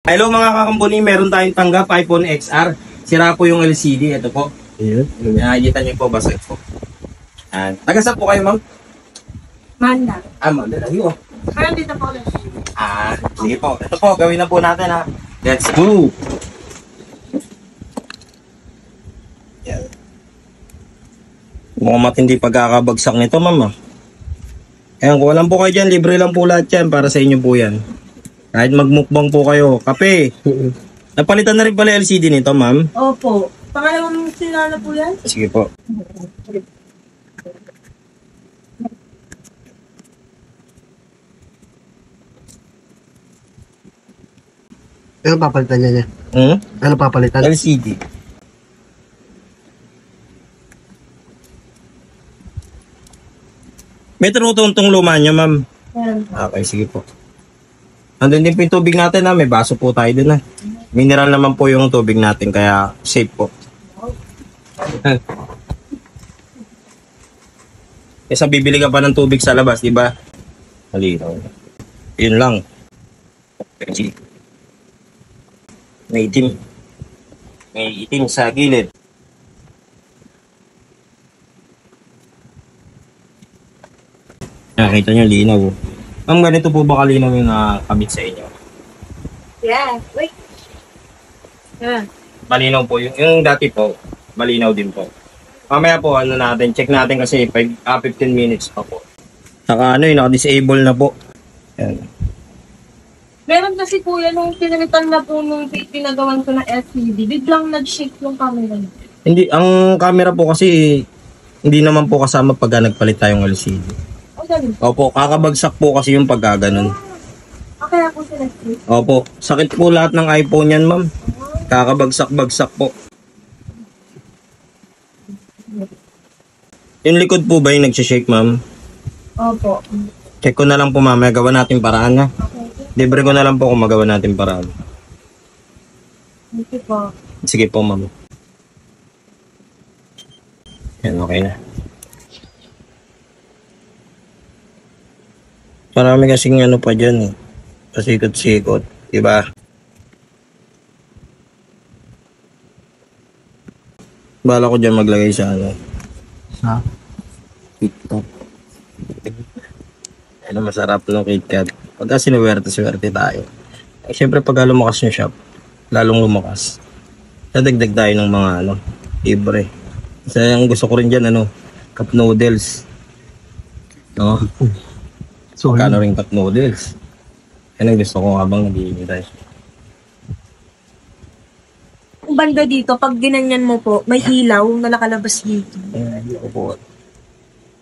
Hello mga kakambuni, meron tayong tanggap iPhone XR. Sira po yung LCD. Ito po. Ayan. Nakikita niyo po, basag po. Taga saan po kayo, ma'am? Manda. Manda. Ayun. Parang dito po ulit. Sige po. Ito po, gawin na po natin ha. Let's go! Yan. Mukhang matindi pagkakabagsak nito, ma'am. Ayan, kung alam po kayo dyan, libre lang po lahat yan. Para sa inyo po yan. Kahit magmukbang po kayo. Kape. Napalitan na rin pala LCD nito, ma'am. Opo. Pangalawang sinala po yan? Sige po. Ano papalitan niya? Hmm? Ano papalitan? LCD. May turutuntong luma niya, ma'am. Yan. Okay, sige po. Nandun din po yung tubig natin ha. May baso po tayo dun ha. Mineral naman po yung tubig natin kaya safe po. Kesa bibili ka pa ng tubig sa labas, di ba? Malinaw. Yun lang. Okay. May itim. May itim sa gilid. Nakita nyo, linaw. Ma'am, ganito po ba kalinaw yung nakakabit sa inyo? Yeah. Wait. Yan. Malinaw po. Yung dati po, malinaw din po. Mamaya po, ano natin, check natin kasi 15 minutes pa po. Saka ano yun, naka-disable na po. Yan. Meron kasi po yan nung pinalitan na po nung pinagawan ko ng LCD. Biglang nag-shake yung camera niya. Hindi, ang camera po kasi, hindi naman po kasama pagka nagpalit tayong LCD. O, ganun. Opo, kakabagsak po kasi yung pagkaganon. Kaya po sila shake. Opo, sakit po lahat ng iPhone yan, ma'am. Kakabagsak-bagsak po. Yung likod po ba yung nagsishake, ma'am? Opo. Check ko na lang po, mamaya. Gawa natin paraan, ha? Okay. Libre ko na lang po kung magawa natin paraan. Thank you po. Sige po, ma'am. Yan, okay na. Marami kasing ano pa dyan, eh. Pasikot-sikot. Diba? Bala ko dyan maglagay sa ano. Ha? KitKat. Ano, masarap ng KitKat. Pagka sinuwerte tayo. Eh, siyempre pagka lumakas yung shop, lalong lumakas. Dadagdag tayo ng mga ano, libre. Kasi ang gusto ko rin dyan, ano, cup noodles. No? So, Kano rin cup noodles. Yan ang gusto ko habang nag-iintay. Ang banda dito, pag ginanyan mo po, may ilaw na nakalabas dito. Ayan, po.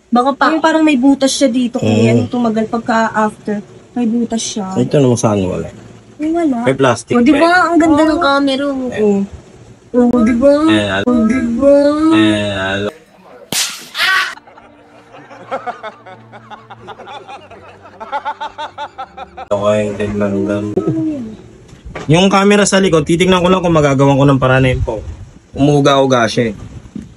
Baka parang may butas siya dito. Kung Mm. yan tumagal pagka after. May butas siya. Ito naman saan wala. Ay, wala. May plastic. O, di ba? Ang ganda ng camera. Oo. Oo, di ba? Ayan, Oo, di ba? ayan. Okay, din lang. Yung camera sa likod, titignan ko lang kung magagawan ko ng paraan yun po. Umuga-uga siya eh.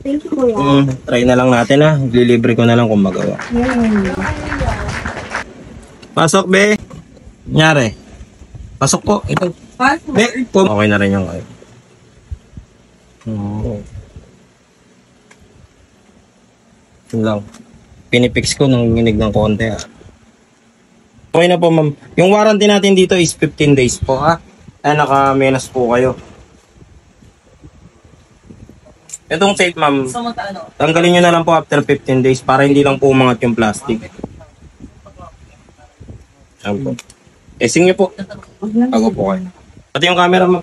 Thank you, kuya. Try na lang natin ha. Lilibre ko na lang kung magawa. Yan. Pasok, be. Nyari. Pasok po. Ito. Be, po. Okay na rin yung kayo. Yun lang. Pinipix ko nang nginig ng konti ha. Okay na po, ma'am. Yung warranty natin dito is 15 days po ha. Ay, naka-menas po kayo. Itong tape, ma'am, tanggalin nyo na lang po after 15 days para hindi lang po umangat yung plastic. Ayan po. Testing nyo po. Bago po kayo. Pati yung camera, ma'am.